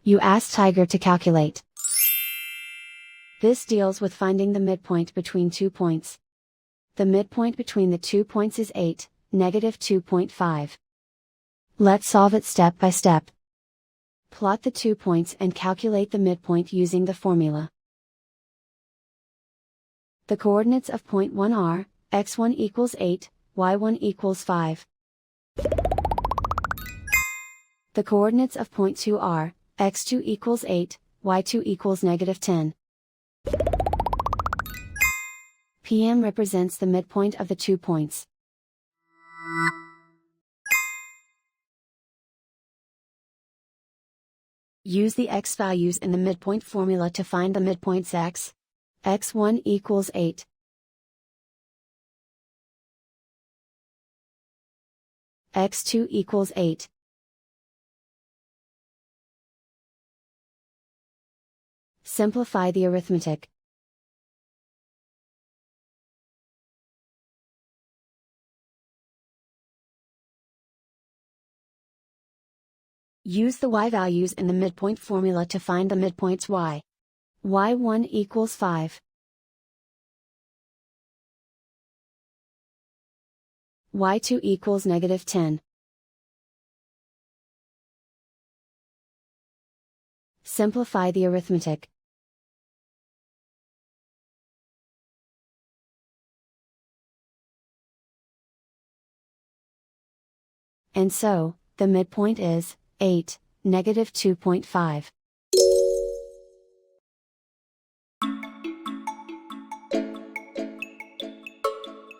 You ask Tiger to calculate. This deals with finding the midpoint between 2 points. The midpoint between the 2 points is 8, -2.5. Let's solve it step by step. Plot the 2 points and calculate the midpoint using the formula. The coordinates of point 1 are, x1 equals 8, y1 equals 5. The coordinates of point 2 are, x2 equals 8, y2 equals -10. PM represents the midpoint of the 2 points. Use the x values in the midpoint formula to find the midpoints x. x1 equals 8. x2 equals 8. Simplify the arithmetic. Use the y values in the midpoint formula to find the midpoints y. y1 equals 5. y2 equals -10. Simplify the arithmetic. And so, the midpoint is 8, -2.5.